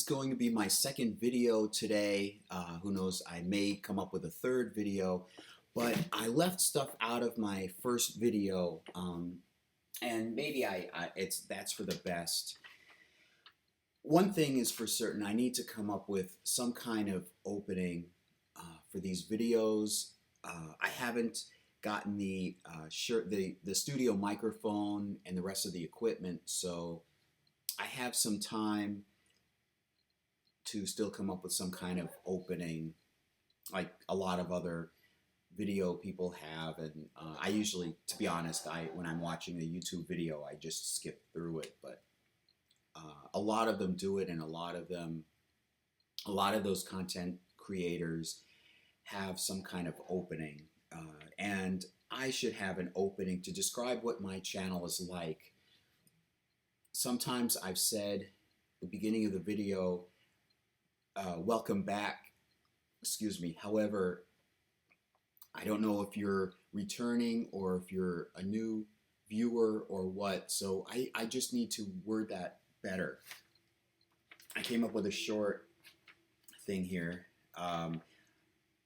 going to be my second video today. Who knows, I may come up with a third video, but I left stuff out of my first video, and maybe that's for the best. One thing is for certain, I need to come up with some kind of opening for these videos. I haven't gotten the studio microphone and the rest of the equipment, so I have some time to still come up with some kind of opening, like a lot of other video people have. And I usually, to be honest, when I'm watching a YouTube video, I just skip through it. But a lot of them do it, and a lot of those content creators have some kind of opening, and I should have an opening to describe what my channel is like. Sometimes I've said at the beginning of the video, welcome back, excuse me. However, I don't know if you're returning or if you're a new viewer or what, so I just need to word that better. I came up with a short thing here.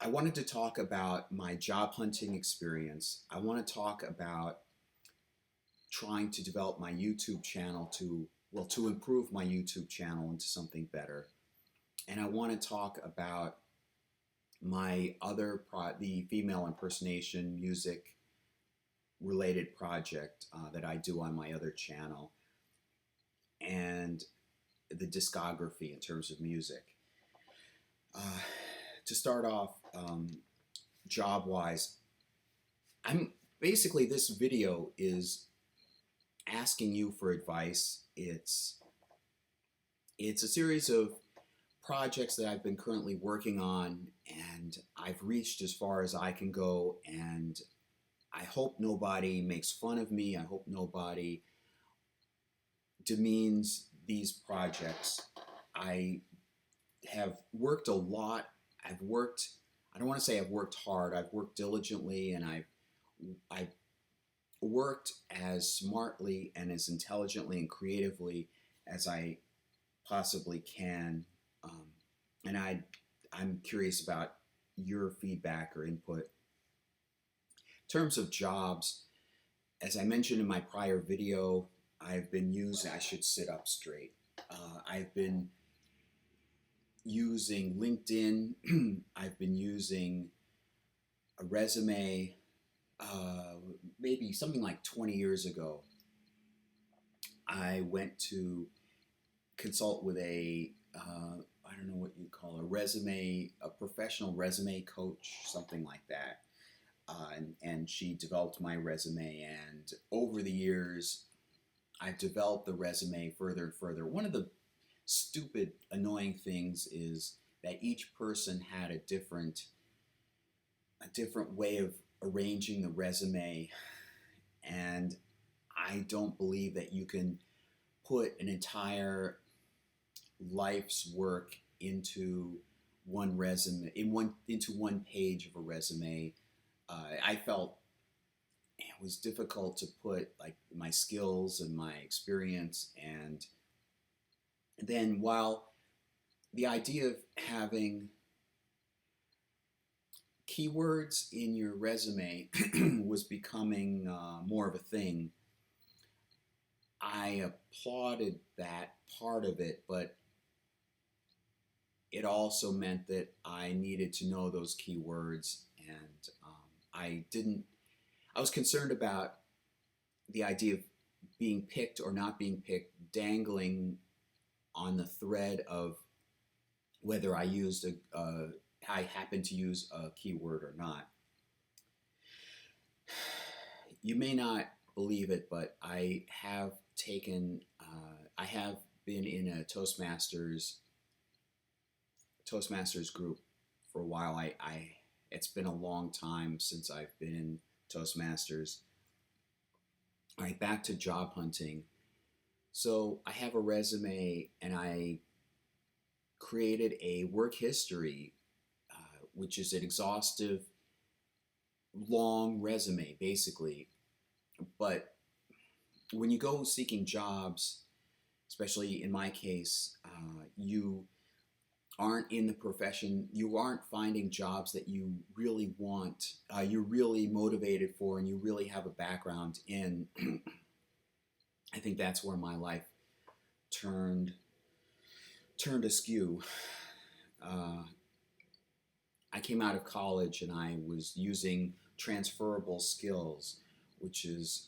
I wanted to talk about my job hunting experience. I want to talk about trying to develop my YouTube channel to improve my YouTube channel into something better. And I want to talk about my the female impersonation music related project that I do on my other channel, and the discography in terms of music. To start off, job-wise, this video is asking you for advice. It's a series of projects that I've been currently working on, and I've reached as far as I can go, and I hope nobody makes fun of me. I hope nobody demeans these projects. I have worked a lot. I don't want to say I've worked hard. I've worked diligently, and I've worked as smartly and as intelligently and creatively as I possibly can. And I'm curious about your feedback or input. In terms of jobs, as I mentioned in my prior video, I should sit up straight. I've been using LinkedIn. I've been using a resume. Maybe something like 20 years ago, I went to consult with I don't know what you call a professional resume coach, something like that. And she developed my resume, and over the years, I've developed the resume further and further. One of the stupid, annoying things is that each person had a different way of arranging the resume, and I don't believe that you can put an entire life's work into one resume, into one page of a resume. I felt it was difficult to put like my skills and my experience, and then while the idea of having keywords in your resume was becoming more of a thing, I applauded that part of it, but it also meant that I needed to know those keywords, and I was concerned about the idea of being picked or not being picked, dangling on the thread of whether I happened to use a keyword or not. You may not believe it, but I have been in a Toastmasters group for a while. It's been a long time since I've been in Toastmasters. All right, back to job hunting. So I have a resume, and I created a work history, which is an exhaustive, long resume, basically. But when you go seeking jobs, especially in my case, you aren't in the profession, you aren't finding jobs that you really want, you're really motivated for, and you really have a background in. I think that's where my life turned askew. Uh, I came out of college and I was using transferable skills, which is,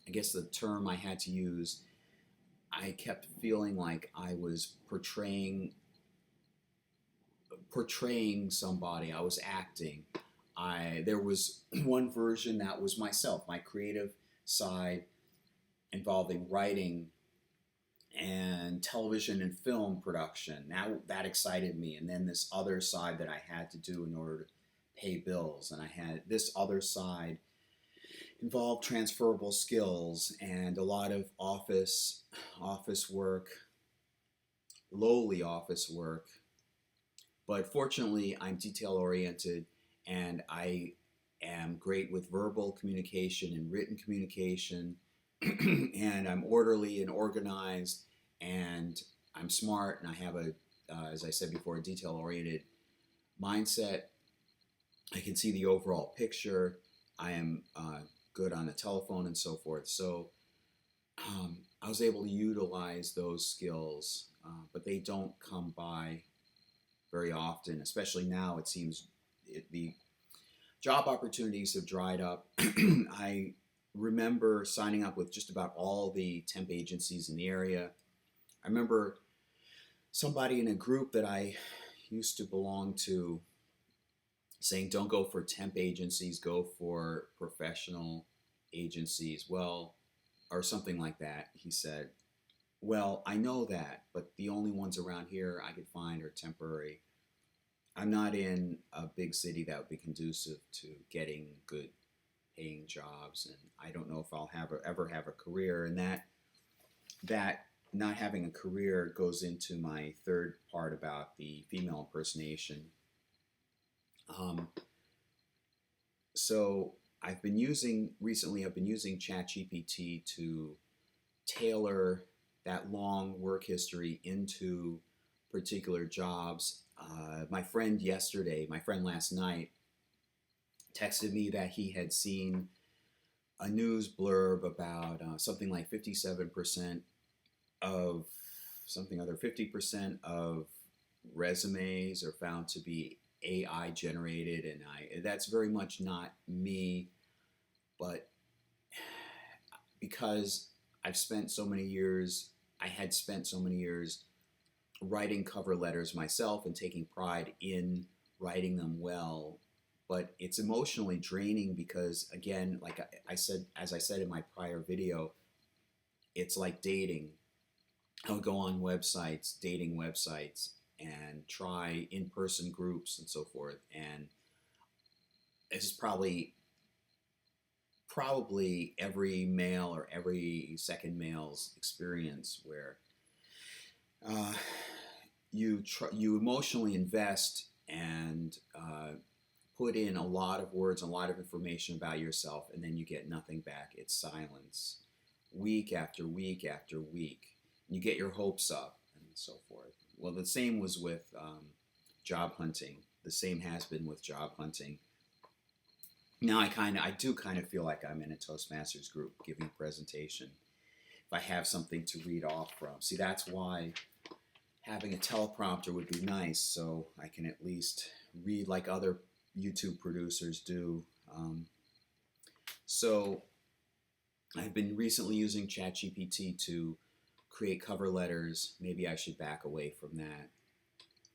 I guess, the term I had to use. I kept feeling like I was portraying somebody. I was acting. There was one version that was myself, my creative side involving writing and television and film production. Now that excited me. And then this other side that I had to do in order to pay bills. And I had this other side involved transferable skills and a lot of office work, lowly office work. But fortunately, I'm detail oriented and I am great with verbal communication and written communication. And I'm orderly and organized, and I'm smart, and I have as I said before, a detail-oriented mindset. I can see the overall picture. I am good on the telephone and so forth. So I was able to utilize those skills, but they don't come by very often, especially now. It seems the job opportunities have dried up. I remember signing up with just about all the temp agencies in the area. I remember somebody in a group that I used to belong to saying, don't go for temp agencies, go for professional agencies. Well, or something like that. He said, well, I know that, but the only ones around here I could find are temporary. I'm not in a big city that would be conducive to getting good paying jobs, and I don't know if I'll ever have a career. And that not having a career goes into my third part about the female impersonation. So I've been using ChatGPT to tailor that long work history into particular jobs. My friend last night texted me that he had seen a news blurb about something like 57% of something other 50% of resumes are found to be AI generated, and that's very much not me, but because I had spent so many years writing cover letters myself and taking pride in writing them well. But it's emotionally draining because, again, like as I said in my prior video, it's like dating. I would go on dating websites, and try in-person groups and so forth. And this is probably every male or every second male's experience, where you emotionally invest and put in a lot of words, a lot of information about yourself, and then you get nothing back. It's silence, week after week after week. You get your hopes up and so forth. Well, the same was with job hunting. The same has been with job hunting. Now I do kind of feel like I'm in a Toastmasters group giving a presentation. If I have something to read off from. See, that's why having a teleprompter would be nice, so I can at least read like other YouTube producers do. So I've been recently using ChatGPT to create cover letters. Maybe I should back away from that.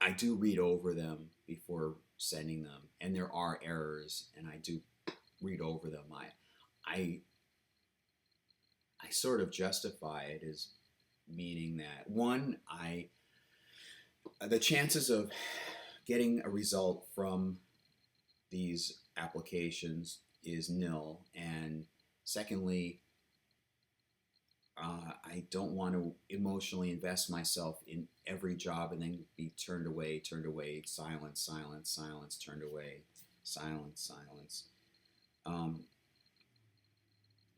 I do read over them before sending them, and there are errors, and I do read over them. I sort of justify it as meaning that, one, the chances of getting a result from these applications is nil, and secondly, I don't want to emotionally invest myself in every job and then be turned away, silence, turned away, silence.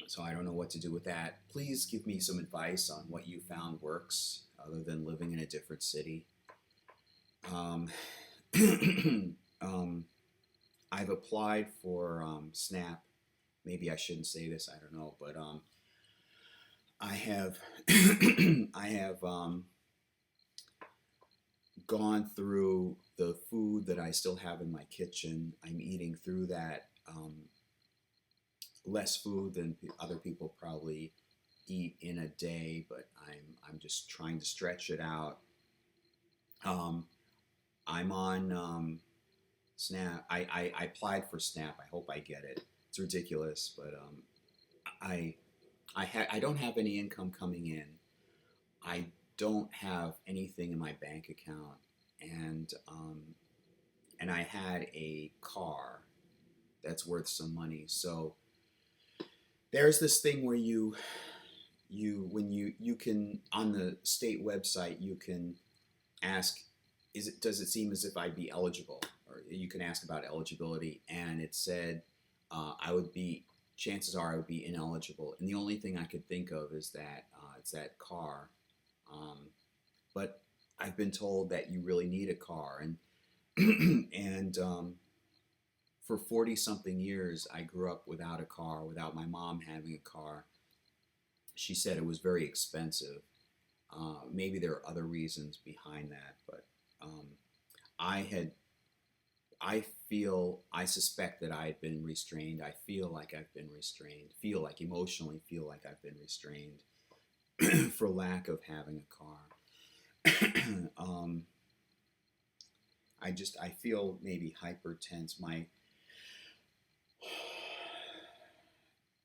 So I don't know what to do with that. Please give me some advice on what you found works other than living in a different city. Um, um, I've applied for SNAP. Maybe I shouldn't say this. I don't know, but I have I have gone through the food that I still have in my kitchen. I'm eating through that. Less food than other people probably eat in a day, but I'm just trying to stretch it out. Um, I'm on Snap. I applied for Snap. I hope I get it. It's ridiculous, but I I don't have any income coming in. I don't have anything in my bank account, and I had a car that's worth some money. So there's this thing where you can, on the state website, you can ask, does it seem as if I'd be eligible, or you can ask about eligibility, and it said I would be, chances are I would be ineligible, and the only thing I could think of is that it's that car. But I've been told that you really need a car, and and for 40 something years I grew up without a car, without my mom having a car. She said it was very expensive. Maybe there are other reasons behind that, but um, I had, I suspect that I had been restrained. I feel like I've been restrained. Feel like emotionally feel like I've been restrained for lack of having a car. I feel maybe hyper tense.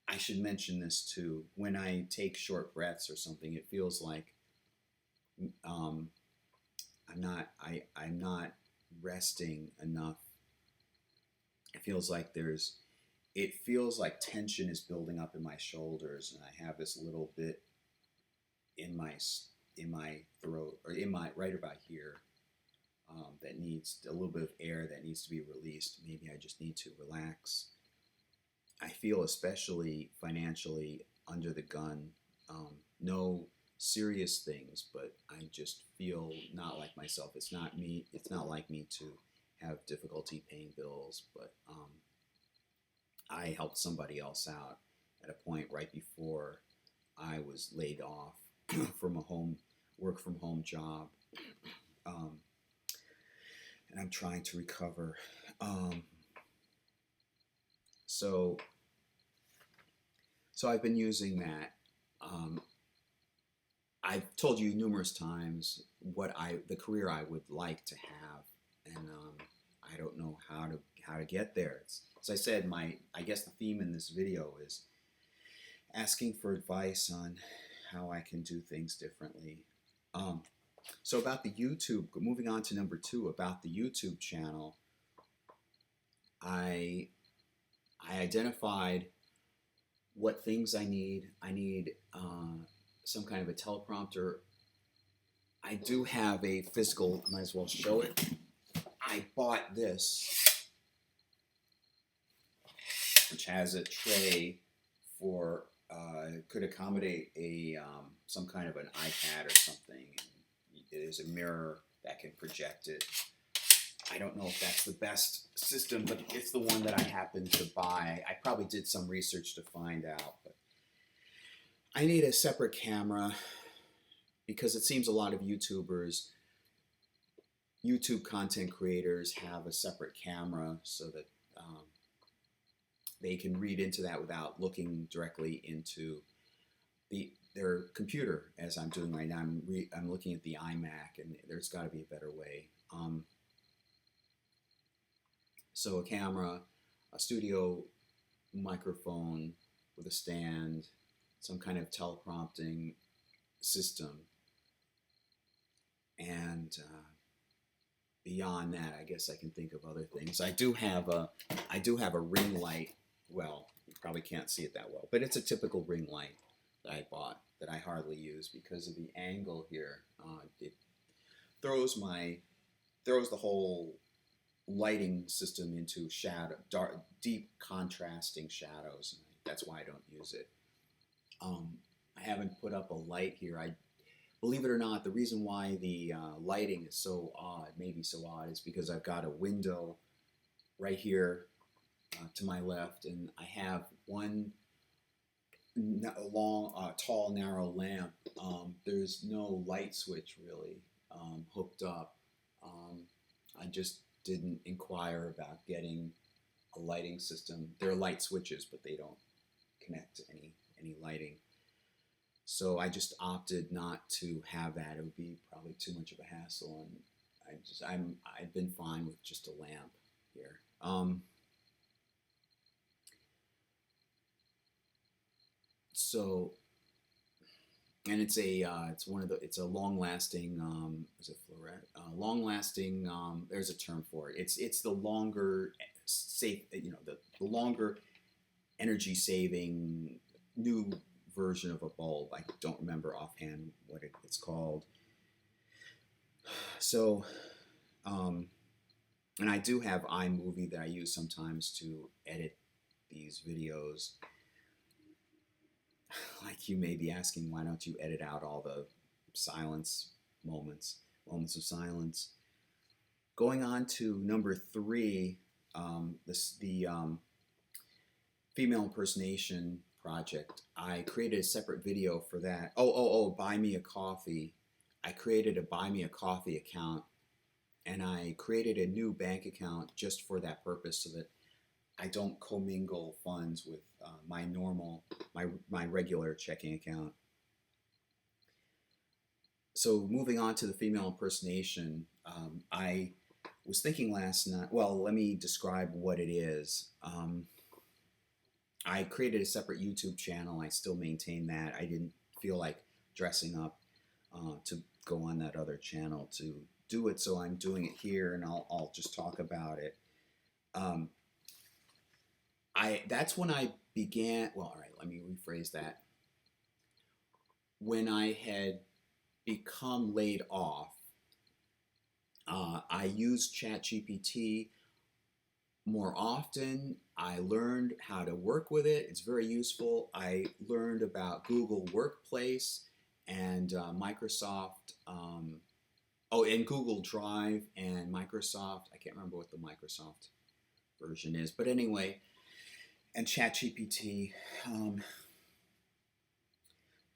I should mention this too. When I take short breaths or something, it feels like um, I'm not resting enough. It feels like tension is building up in my shoulders, and I have this little bit in my throat, or in my, right about here, that needs a little bit of air that needs to be released. Maybe I just need to relax. I feel especially financially under the gun. No serious things, but I just feel not like myself. It's not me. It's not like me to have difficulty paying bills, but I helped somebody else out at a point right before I was laid off from a work from home job, um, and I'm trying to recover. Um, so so I've been using that. Um, I've told you numerous times the career I would like to have, and I don't know how to get there. As I said, I guess the theme in this video is asking for advice on how I can do things differently. So about the YouTube, moving on to number 2, about the YouTube channel, I identified what things I need. I need some kind of a teleprompter. I do have a physical, I might as well show it. I bought this, which has a tray for, could accommodate a some kind of an iPad or something. It is a mirror that can project it. I don't know if that's the best system, but it's the one that I happened to buy. I probably did some research to find out, but I need a separate camera because it seems a lot of YouTube content creators have a separate camera so that they can read into that without looking directly into their computer, as I'm doing right now. I'm looking at the iMac, and there's got to be a better way. So a camera, a studio microphone with a stand, some kind of teleprompting system, and beyond that, I guess I can think of other things. I do have a ring light. Well, you probably can't see it that well, but it's a typical ring light that I bought that I hardly use because of the angle here. It throws the whole lighting system into shadow, dark, deep contrasting shadows. And that's why I don't use it. I haven't put up a light here. I believe it or not, the reason why the lighting is so odd, maybe so odd, is because I've got a window right here to my left, and I have one long, tall, narrow lamp. There's no light switch really hooked up. Um, I just didn't inquire about getting a lighting system. There are light switches, but they don't connect to any lighting. So I just opted not to have that. It would be probably too much of a hassle, and I've been fine with just a lamp here. So and it's a long lasting is it fluorescent long lasting there's a term for it. It's the longer safe, the longer energy saving new version of a bulb. I don't remember offhand what it's called. So and I do have iMovie that I use sometimes to edit these videos. Like, you may be asking, why don't you edit out all the silence moments of silence? Going on to number 3, the female impersonation project. I created a separate video for that. Buy me a coffee. I created a Buy Me a Coffee account, and I created a new bank account just for that purpose, so that I don't commingle funds with my regular checking account. So moving on to the female impersonation, I was thinking last night. Well, let me describe what it is. I created a separate YouTube channel. I still maintain that. I didn't feel like dressing up to go on that other channel to do it, so I'm doing it here, and I'll just talk about it. That's when I began. Well, all right, let me rephrase that. When I had become laid off, I used ChatGPT more often. I learned how to work with it. It's very useful. I learned about Google Workplace and Microsoft. And Google Drive and Microsoft. I can't remember what the Microsoft version is, but anyway, and ChatGPT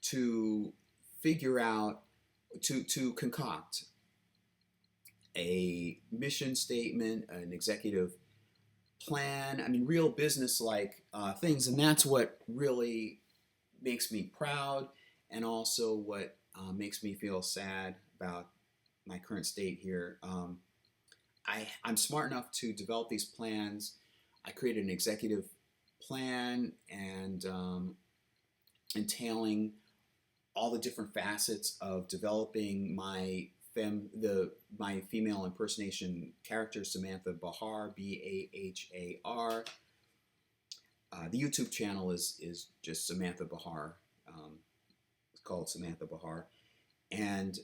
to figure out, to concoct a mission statement, an executive plan. I mean, real business-like things, and that's what really makes me proud, and also what makes me feel sad about my current state here. I'm smart enough to develop these plans. I created an executive plan and entailing all the different facets of developing my female impersonation character, Samantha Bahar, Bahar. The YouTube channel is just Samantha Bahar. It's called Samantha Bahar, and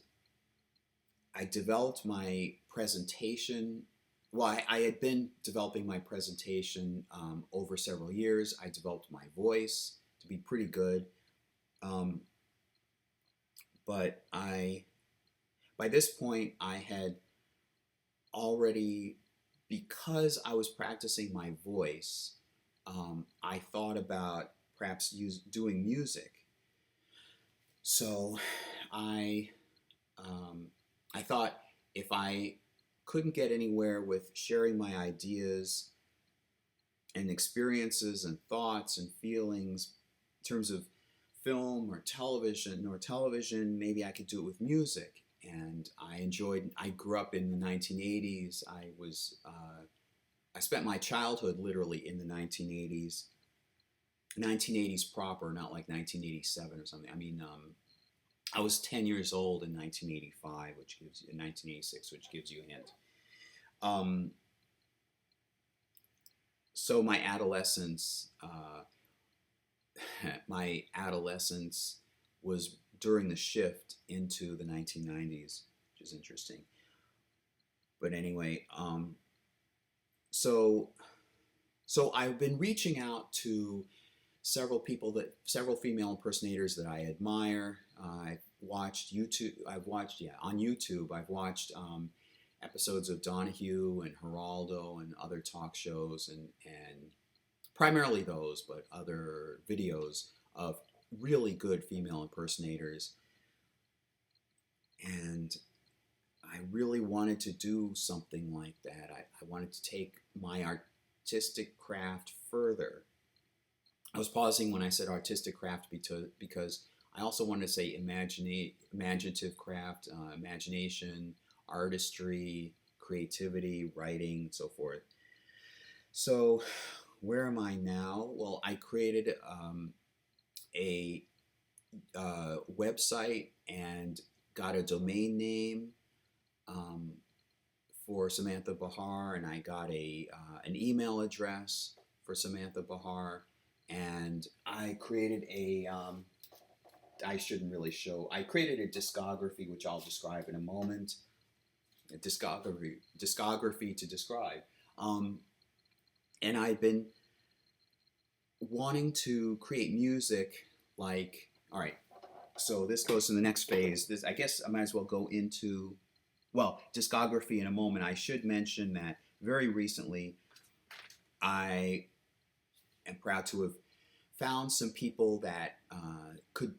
I developed my presentation. Well, I had been developing my presentation over several years. I developed my voice to be pretty good. But by this point, I had already, because I was practicing my voice, I thought about perhaps doing music. So I thought, if I couldn't get anywhere with sharing my ideas and experiences and thoughts and feelings in terms of film or television, maybe I could do it with music. And I grew up in the 1980s. I spent my childhood literally in the 1980s. 1980s proper, not like 1987 or something. I mean, I was 10 years old in 1985, in 1986, which gives you a hint. So my adolescence was during the shift into the 1990s, which is interesting. But anyway, so I've been reaching out to several female impersonators that I admire. I've watched YouTube. I've watched on YouTube. I've watched episodes of Donahue and Geraldo and other talk shows and primarily those, but other videos of really good female impersonators. And I really wanted to do something like that. I wanted to take my artistic craft further. I was pausing when I said artistic craft because I also wanted to say imaginative craft, imagination, artistry, creativity, writing, and so forth. So where am I now? Well, I created a website and got a domain name for Samantha Bahar, and I got an email address for Samantha Bahar, and I created I shouldn't really show. I created a discography, which I'll describe in a moment. A discography to describe. And I've been wanting to create music like, all right, so this goes to the next phase. I guess I might as well go into, well, discography in a moment. I should mention that very recently I am proud to have found some people that could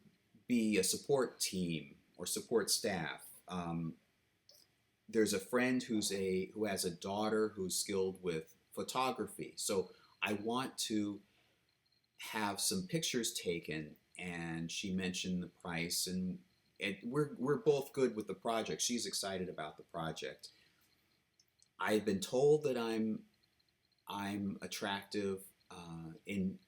be a support team or support staff. There's a friend who has a daughter who's skilled with photography. So I want to have some pictures taken, and she mentioned the price, and we're both good with the project. She's excited about the project. I've been told that I'm attractive in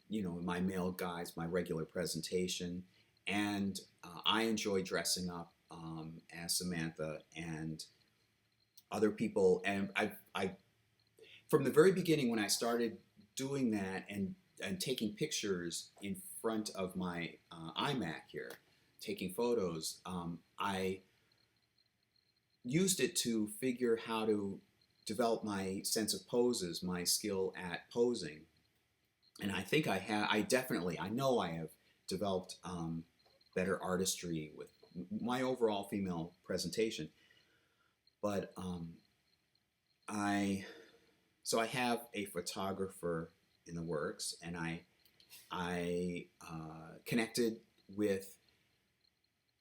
my male guise, my regular presentation, and I enjoy dressing up as Samantha, and other people. And I from the very beginning when I started doing that and taking pictures in front of my iMac here, taking photos, I used it to figure how to develop my sense of poses, my skill at posing. And I think I know I have developed better artistry with my overall female presentation. But I have a photographer in the works, and I connected with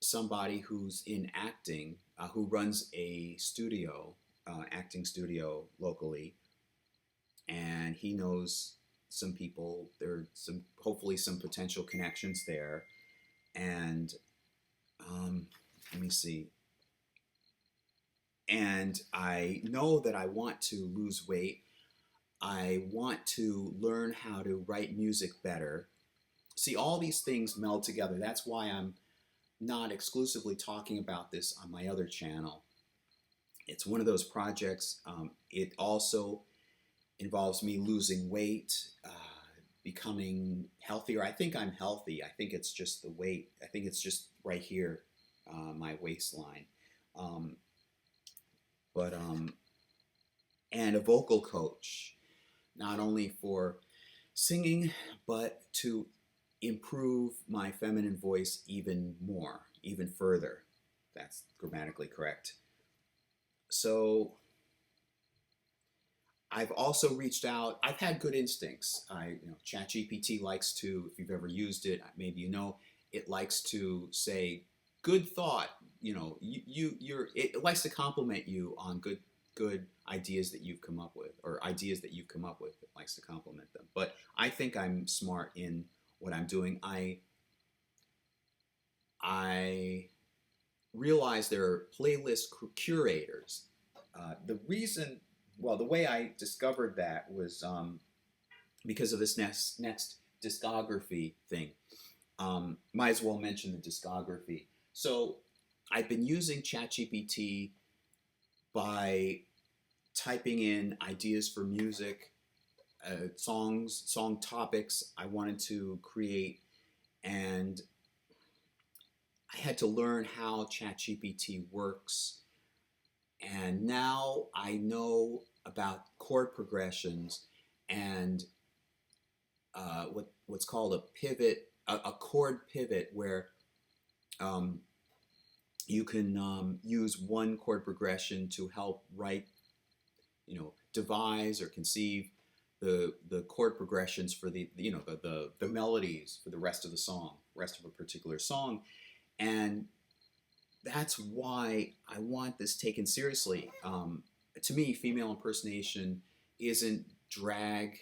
somebody who's in acting, who runs a studio, acting studio locally, and he knows some people. There are hopefully some potential connections there, and let me see. And I know that I want to lose weight. I want to learn how to write music better. See, all these things meld together. That's why I'm not exclusively talking about this on my other channel. It's one of those projects. It also involves me losing weight, becoming healthier. I think I'm healthy. I think it's just the weight. I think it's just right here, my waistline. And a vocal coach, not only for singing, but to improve my feminine voice even more, even further. That's grammatically correct. So I've also reached out. I've had good instincts. ChatGPT likes to, if you've ever used it, maybe it likes to say, good thought. It likes to compliment you on good ideas that you've come up with, or ideas that you've come up with. It likes to compliment them. But I think I'm smart in what I'm doing. I realize there are playlist curators. The way I discovered that was because of this next discography thing. Might as well mention the discography. So I've been using ChatGPT by typing in ideas for music, song topics I wanted to create, and I had to learn how ChatGPT works. And now I know about chord progressions, and what's called a pivot, a chord pivot, where um, you can use one chord progression to help write, devise or conceive the chord progressions for the melodies for the rest of the song, rest of a particular song. And that's why I want this taken seriously. To me, female impersonation isn't drag,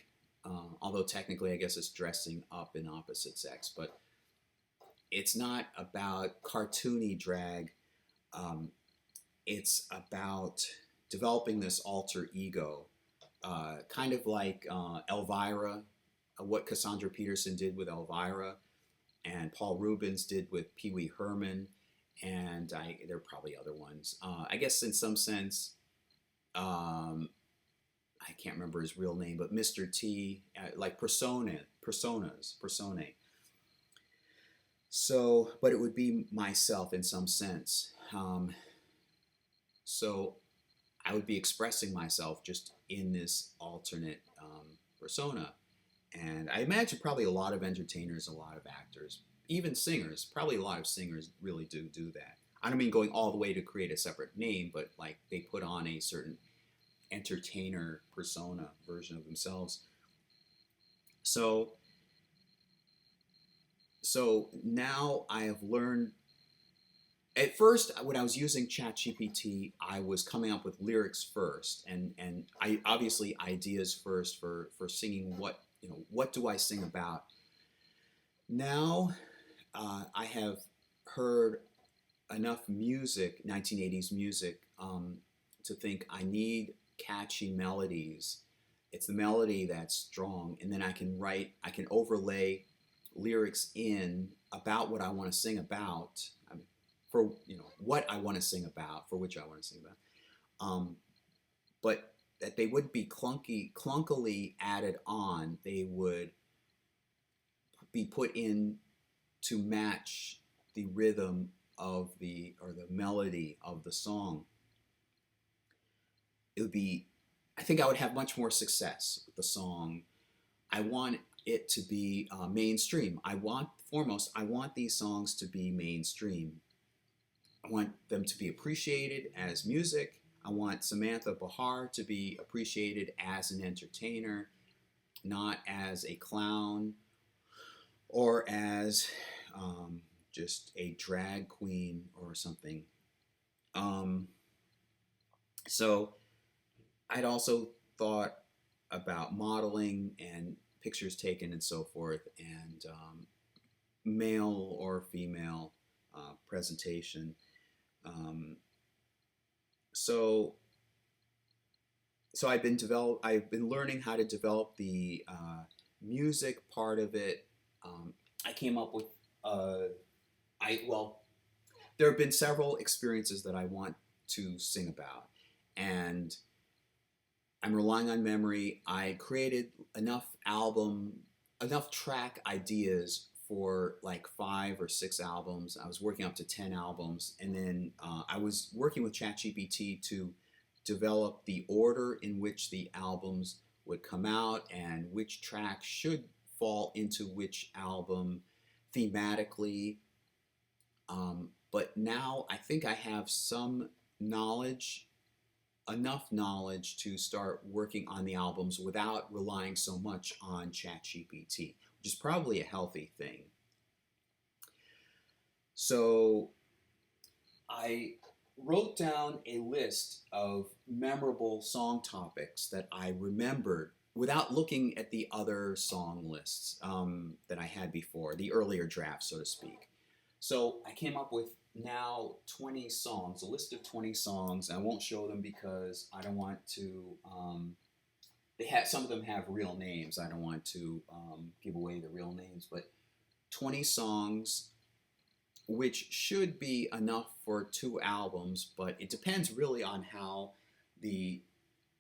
although technically I guess it's dressing up in opposite sex, but it's not about cartoony drag. Um, it's about developing this alter ego, kind of like Elvira, what Cassandra Peterson did with Elvira, and Paul Rubens did with Pee Wee Herman, and there are probably other ones. I guess in some sense, I can't remember his real name, but Mr. T, like personae. So, but it would be myself in some sense. So I would be expressing myself just in this alternate persona. And I imagine probably a lot of entertainers, a lot of actors, even singers, probably a lot of singers really do that. I don't mean going all the way to create a separate name, but like they put on a certain entertainer persona version of themselves. So now I have learned. At first, when I was using ChatGPT, I was coming up with lyrics first, and I obviously ideas first for singing. What do I sing about? Now, I have heard enough music, 1980s music, to think I need catchy melodies. It's the melody that's strong, and then I can overlay lyrics in about what I want to sing about. I mean, for what I want to sing about, for which I want to sing about. But that they wouldn't be clunkily added on. They would be put in to match the rhythm of the melody of the song. It would be, I think I would have much more success with the song. I want it to be mainstream. I want these songs to be mainstream. I want them to be appreciated as music. I want Samantha Bahar to be appreciated as an entertainer, not as a clown or as just a drag queen or something. So I'd also thought about modeling and pictures taken and so forth, and male or female presentation. Um, so I've been learning how to develop the music part of it. I came up with there have been several experiences that I want to sing about, and I'm relying on memory. I created enough track ideas for like 5 or 6 albums. I was working up to 10 albums, and then I was working with ChatGPT to develop the order in which the albums would come out and which tracks should fall into which album thematically. But now I think I have enough knowledge to start working on the albums without relying so much on ChatGPT, which is probably a healthy thing. So I wrote down a list of memorable song topics that I remembered without looking at the other song lists that I had before, the earlier drafts, so to speak. So I came up with now 20 songs, a list of 20 songs. I won't show them because I don't want to. Some of them have real names. I don't want to give away the real names, but 20 songs, which should be enough for 2 albums. But it depends really on how the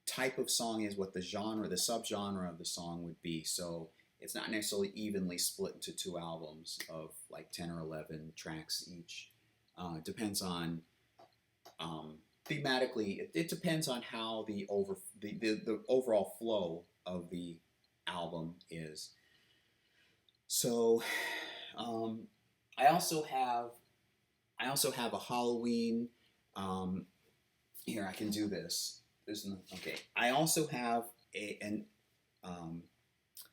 type of song is, what the genre, the subgenre of the song would be. So it's not necessarily evenly split into 2 albums of like 10 or 11 tracks each. Depends on thematically. It depends on how the overall flow of the album is. So um, I also have a Halloween. Um, Here, I can do this. Okay. I also have um,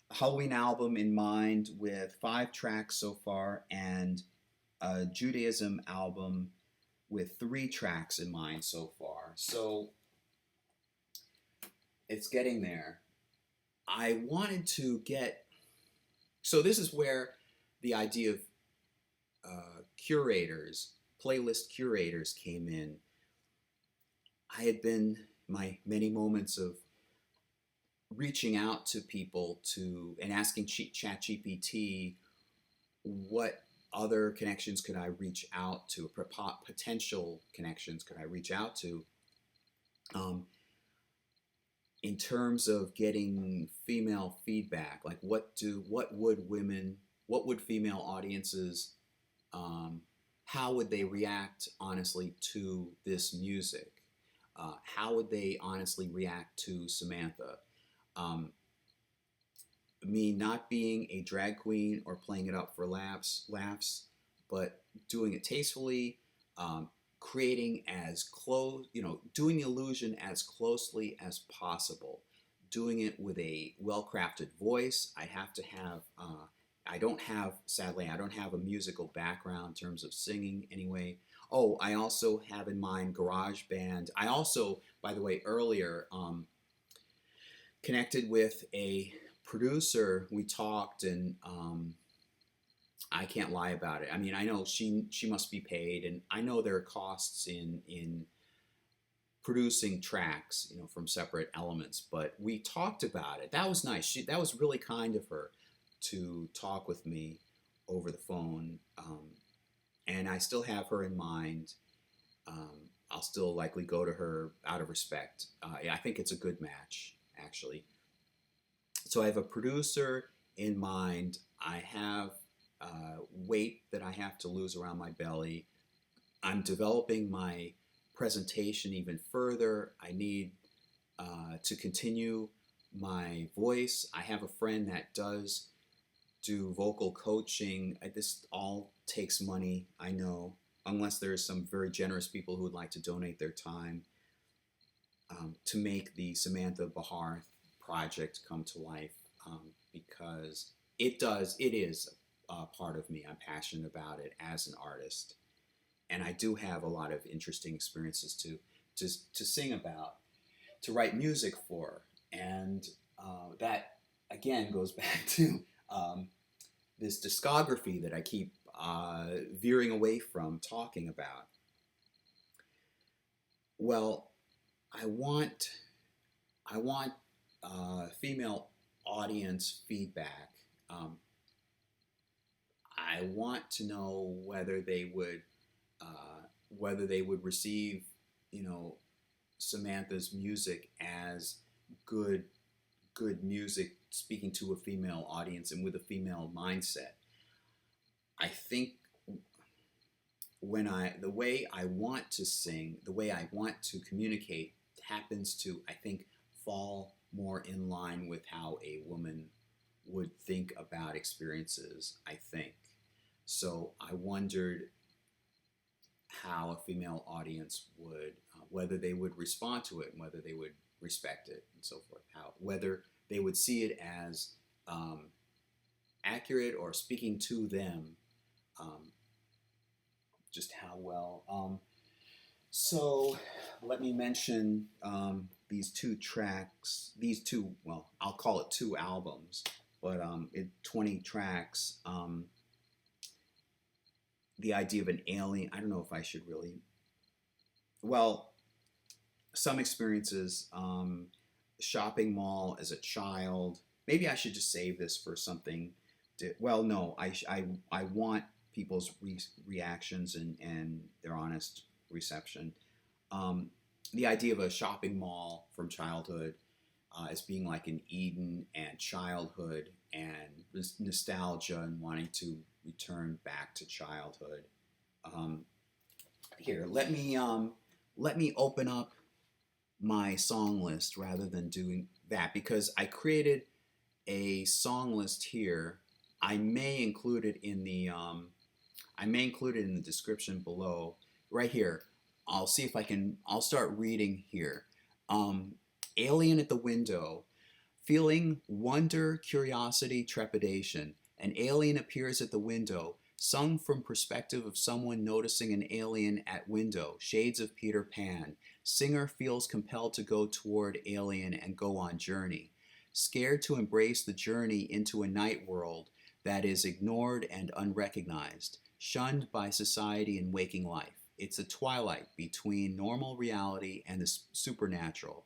a Halloween album in mind with 5 tracks so far, and a Judaism album with 3 tracks in mind so far. So it's getting there. I wanted to get. So this is where the idea of curators, playlist curators, came in. I had been my many moments of reaching out to people and asking ChatGPT what other connections could I reach out to, potential connections could I reach out to, um, in terms of getting female feedback. Like what would female audiences, um, how would they react honestly to this music? How would they honestly react to Samantha? Um, Me not being a drag queen or playing it up for laughs, but doing it tastefully, creating as close, doing the illusion as closely as possible, doing it with a well-crafted voice. I have to have. Sadly, I don't have a musical background in terms of singing anyway. Oh, I also have in mind garage band. I also, by the way, earlier connected with a producer. We talked, and I can't lie about it. I mean, I know she must be paid, and I know there are costs in producing tracks, from separate elements. But we talked about it. That was nice. That was really kind of her to talk with me over the phone, and I still have her in mind. I'll still likely go to her out of respect. Yeah, I think it's a good match, actually. So I have a producer in mind. I have weight that I have to lose around my belly. I'm developing my presentation even further. I need to continue my voice. I have a friend that does do vocal coaching. This all takes money, I know, unless there's some very generous people who would like to donate their time to make the Samantha Bahar project come to life, because it is part of me. I'm passionate about it as an artist, and I do have a lot of interesting experiences to sing about, to write music for, and that again goes back to this discography that I keep veering away from talking about. Well, I want female audience feedback. I want to know whether they would receive, Samantha's music as good music, speaking to a female audience and with a female mindset. I think the way I want to sing, the way I want to communicate, happens to, I think, fall more in line with how a woman would think about experiences, I think. So I wondered how a female audience would, whether they would respond to it and whether they would respect it and so forth, whether they would see it as accurate or speaking to them, just how well. So let me mention these 2 tracks, well, I'll call it 2 albums, but 20 tracks. The idea of an alien, I don't know if I should really, well, some experiences, shopping mall as a child. Maybe I should just save this for something. Well, no, I want people's reactions and their honest reception. The idea of a shopping mall from childhood as being like an Eden, and childhood and nostalgia and wanting to return back to childhood. Here, let me open up my song list rather than doing that, because I created a song list here I may include it in the description below. Right here. I'll see if I can. I'll start reading here. Um, Alien at the window. Feeling wonder, curiosity, trepidation. An alien appears at the window, sung from perspective of someone noticing an alien at window, shades of Peter Pan. Singer feels compelled to go toward alien and go on journey. Scared to embrace the journey into a night world that is ignored and unrecognized, shunned by society and waking life. It's a twilight between normal reality and the supernatural.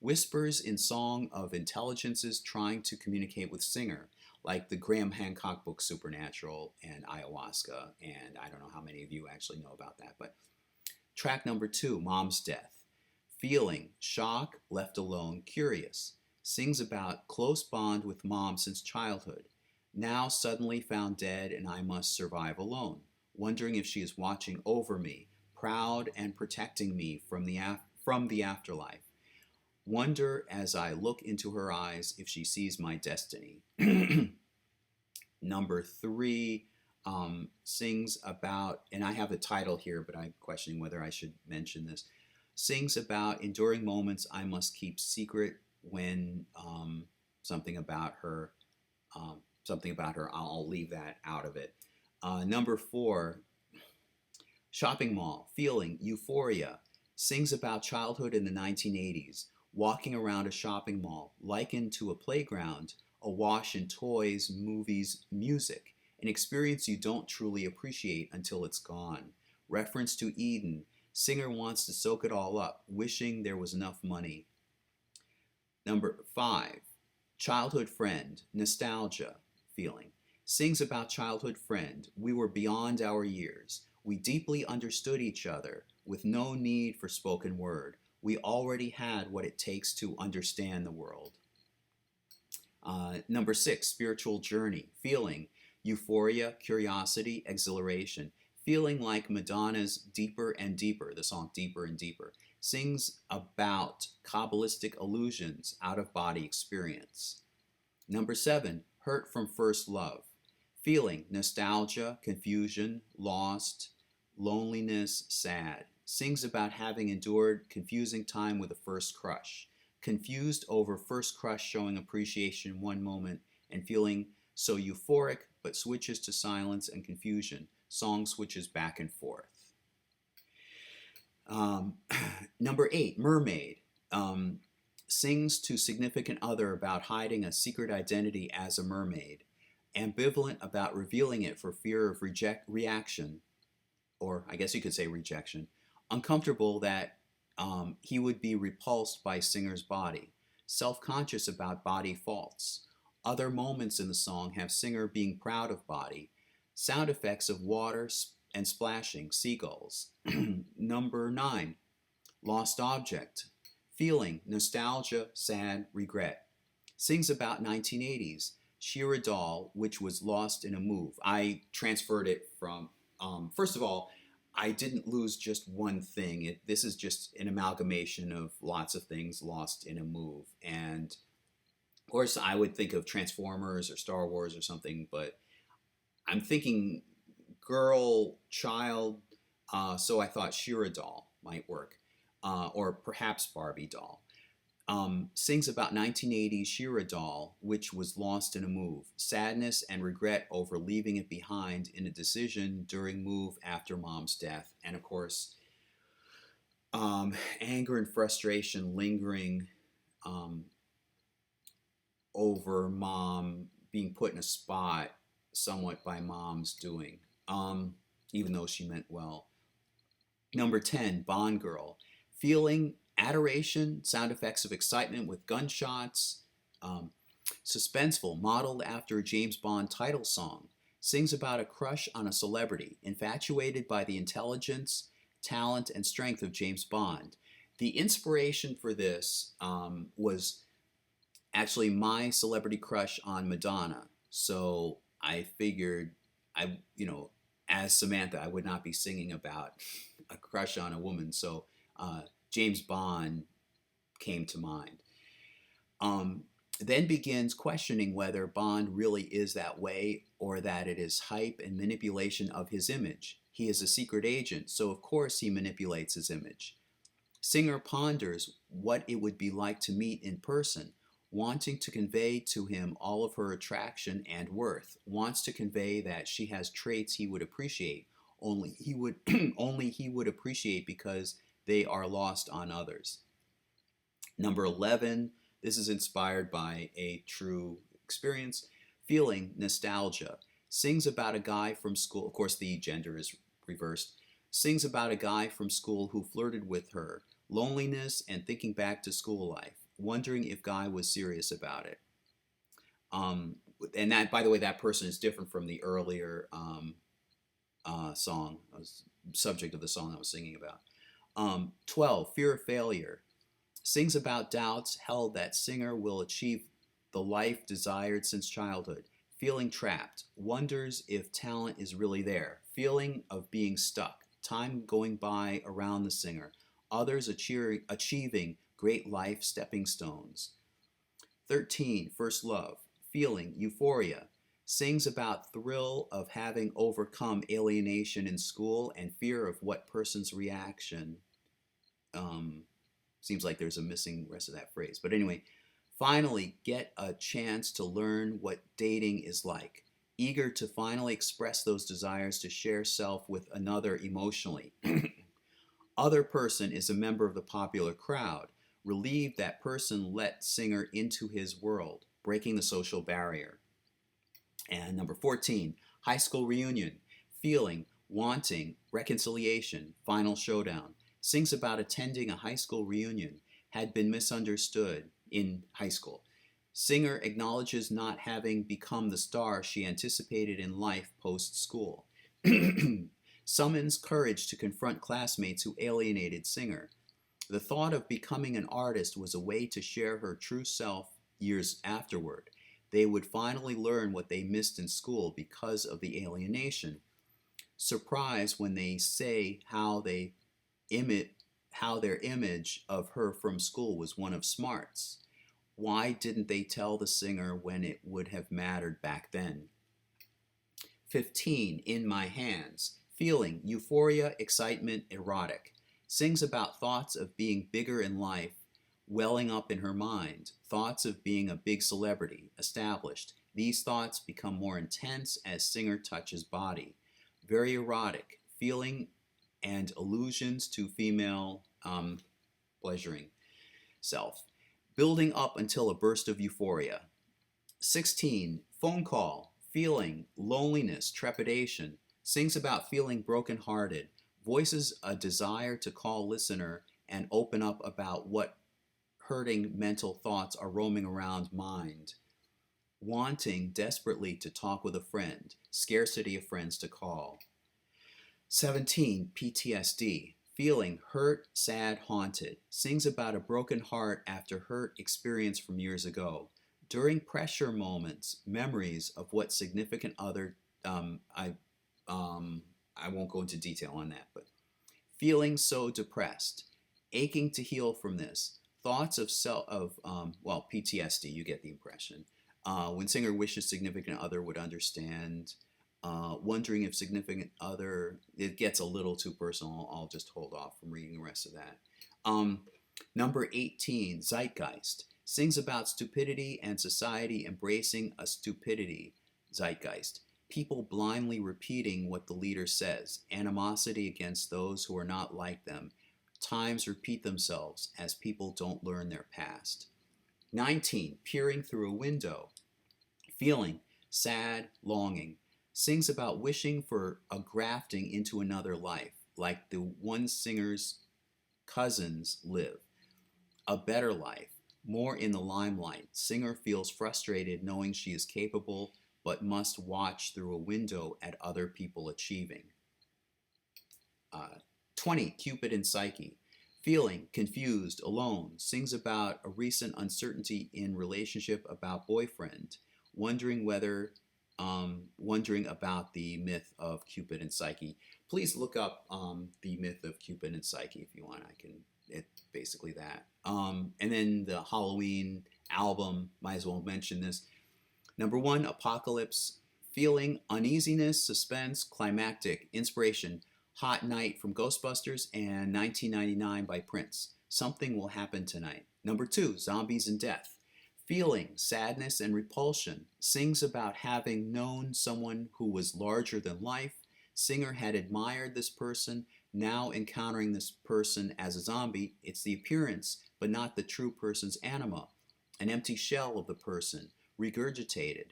Whispers in song of intelligences trying to communicate with singer, like the Graham Hancock book Supernatural and Ayahuasca, and I don't know how many of you actually know about that, but track number 2, Mom's Death. Feeling, shock, left alone, curious. Sings about close bond with mom since childhood. Now suddenly found dead and I must survive alone. Wondering if she is watching over me, proud and protecting me from the afterlife. Wonder as I look into her eyes if she sees my destiny. Number 3 sings about, and I have the title here, but I'm questioning whether I should mention this. Sings about enduring moments I must keep secret when something about her, I'll leave that out of it. Number 4, Shopping Mall, Feeling, Euphoria, sings about childhood in the 1980s, walking around a shopping mall, likened to a playground, awash in toys, movies, music, an experience you don't truly appreciate until it's gone. Reference to Eden, singer wants to soak it all up, wishing there was enough money. Number 5, Childhood Friend, Nostalgia, Feeling, sings about childhood friend. We were beyond our years. We deeply understood each other with no need for spoken word. We already had what it takes to understand the world. Number 6, Spiritual Journey, Feeling, Euphoria, Curiosity, Exhilaration. Feeling like Madonna's Deeper and Deeper, the song Deeper and Deeper, sings about Kabbalistic illusions, out-of-body experience. Number 7, Hurt from First Love. Feeling, nostalgia, confusion, lost, loneliness, sad. Sings about having endured confusing time with a first crush. Confused over first crush showing appreciation one moment and feeling so euphoric but switches to silence and confusion. Song switches back and forth. Number 8, Mermaid. Sings to significant other about hiding a secret identity as a mermaid. Ambivalent about revealing it for fear of reaction, or I guess you could say rejection. Uncomfortable that he would be repulsed by singer's body. Self-conscious about body faults. Other moments in the song have singer being proud of body. Sound effects of water and splashing, seagulls. Number 9, Lost Object. Feeling, nostalgia, sad, regret. Sings about 1980s. Shira doll, which was lost in a move. I transferred it from, first of all, I didn't lose just one thing. This is just an amalgamation of lots of things lost in a move. And of course, I would think of Transformers or Star Wars or something, but I'm thinking girl, child, so I thought Shira doll might work, or perhaps Barbie doll. Sings about 1980's Shira doll, which was lost in a move. Sadness and regret over leaving it behind in a decision during move after mom's death. And of course, anger and frustration lingering over mom being put in a spot somewhat by mom's doing, even though she meant well. Number 10, Bond Girl. Feeling, adoration, sound effects of excitement with gunshots. Suspenseful, modeled after a James Bond title song. Sings about a crush on a celebrity, infatuated by the intelligence, talent, and strength of James Bond. The inspiration for this was actually my celebrity crush on Madonna. So I figured, as Samantha, I would not be singing about a crush on a woman. So James Bond came to mind. Then begins questioning whether Bond really is that way or that it is hype and manipulation of his image. He is a secret agent, so of course he manipulates his image. Singer ponders what it would be like to meet in person, wanting to convey to him all of her attraction and worth, wants to convey that she has traits he would appreciate, only he would only he would appreciate because they are lost on others. Number 11, this is inspired by a true experience, feeling nostalgia. Sings about a guy from school, of course, the gender is reversed. Sings about a guy from school who flirted with her, loneliness, and thinking back to school life, wondering if guy was serious about it. Um, and that, by the way, that person is different from the earlier song, subject of the song I was singing about. 12, fear of failure. Sings about doubts held that singer will achieve the life desired since childhood. Feeling trapped, wonders if talent is really there. Feeling of being stuck, time going by around the singer. Others achieving great life stepping stones. 13, first love. Feeling euphoria. Sings about thrill of having overcome alienation in school and fear of what person's reaction. Seems like there's a missing rest of that phrase. But anyway, finally get a chance to learn what dating is like. Eager to finally express those desires to share self with another emotionally. Other person is a member of the popular crowd. Relieved that person let singer into his world, breaking the social barrier. And number 14, high school reunion. Feeling, wanting, reconciliation, final showdown. Sings about attending a high school reunion, had been misunderstood in high school. Singer acknowledges not having become the star she anticipated in life post school. Summons courage to confront classmates who alienated singer. The thought of becoming an artist was a way to share her true self years afterward. They would finally learn what they missed in school because of the alienation. Surprise when they say how their image of her from school was one of smarts. Why didn't they tell the singer when it would have mattered back then? 15, in my hands. Feeling, euphoria, excitement, erotic. Sings about thoughts of being bigger in life welling up in her mind, thoughts of being a big celebrity, established. These thoughts become more intense as singer touches body. Very erotic, feeling and allusions to female pleasuring self, building up until a burst of euphoria. 16, phone call, feeling, loneliness, trepidation, sings about feeling brokenhearted, voices a desire to call listener and open up about what hurting mental thoughts are roaming around mind, wanting desperately to talk with a friend, scarcity of friends to call. 17, PTSD, feeling hurt, sad, haunted, sings about a broken heart after hurt experience from years ago. During pressure moments, memories of what significant other, I won't go into detail on that, but feeling so depressed, aching to heal from this, thoughts of PTSD, you get the impression. When singer wishes significant other would understand, wondering if significant other, it gets a little too personal. I'll just hold off from reading the rest of that. Number 18, zeitgeist, sings about stupidity and society embracing a stupidity zeitgeist. People blindly repeating what the leader says, animosity against those who are not like them. Times repeat themselves as people don't learn their past. 19, peering through a window, feeling, sad, longing, sings about wishing for a grafting into another life, like the one singer's cousins live. A better life, more in the limelight. Singer feels frustrated knowing she is capable, but must watch through a window at other people achieving. 20, Cupid and Psyche. Feeling, confused, alone, sings about a recent uncertainty in relationship about boyfriend, wondering about the myth of Cupid and Psyche. Please look up the myth of Cupid and Psyche if you want. It's basically that. And then the Halloween album. Might as well mention this. Number 1, Apocalypse. Feeling, uneasiness, suspense, climactic, inspiration. Hot Night from Ghostbusters and 1999 by Prince. Something will happen tonight. Number 2, Zombies and Death. Feeling, sadness, and repulsion. Sings about having known someone who was larger than life. Singer had admired this person. Now encountering this person as a zombie, it's the appearance, but not the true person's anima. An empty shell of the person, regurgitated,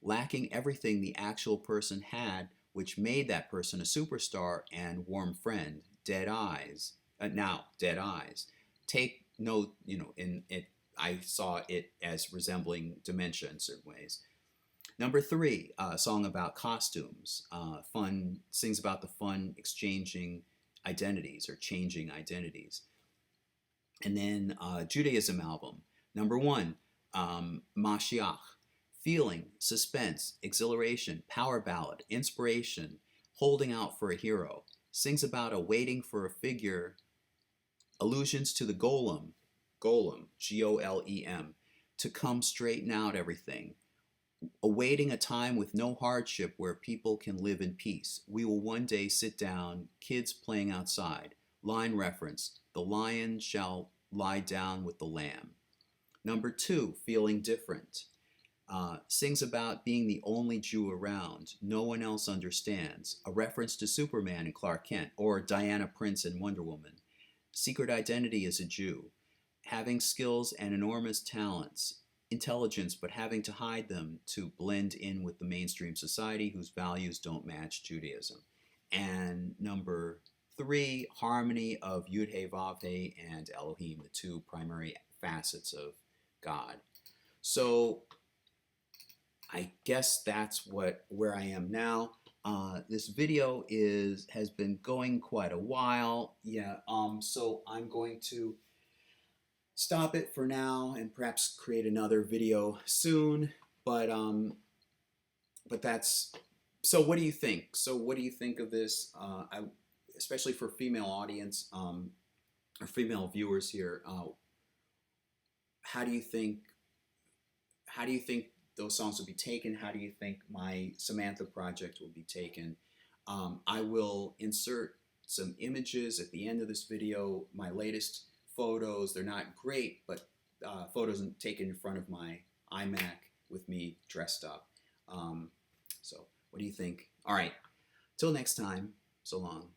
lacking everything the actual person had, which made that person a superstar and warm friend. Dead eyes. Dead eyes. Take note, in it, I saw it as resembling dementia in certain ways. Number 3, a song about costumes. Fun, sings about the fun exchanging identities or changing identities. And then Judaism album. Number 1, Mashiach. Feeling, suspense, exhilaration, power ballad, inspiration, holding out for a hero. Sings about a waiting for a figure, allusions to the golem, Golem, to come straighten out everything. Awaiting a time with no hardship where people can live in peace. We will one day sit down, kids playing outside. Line reference, the lion shall lie down with the lamb. Number 2, Feeling Different. Sings about being the only Jew around. No one else understands. A reference to Superman and Clark Kent, or Diana Prince and Wonder Woman. Secret identity as a Jew. Having skills and enormous talents. Intelligence, but having to hide them to blend in with the mainstream society whose values don't match Judaism. And number 3, harmony of Yud-He-Vav-He and Elohim, the 2 primary facets of God. So I guess that's where I am now. This video has been going quite a while. Yeah. So I'm going to stop it for now and perhaps create another video soon. But that's. So what do you think? So what do you think of this? Especially for female audience or female viewers here. How do you think those songs will be taken? How do you think my Samantha project will be taken? I will insert some images at the end of this video, my latest photos. They're not great, but photos taken in front of my iMac with me dressed up. So what do you think? All right, till next time, so long.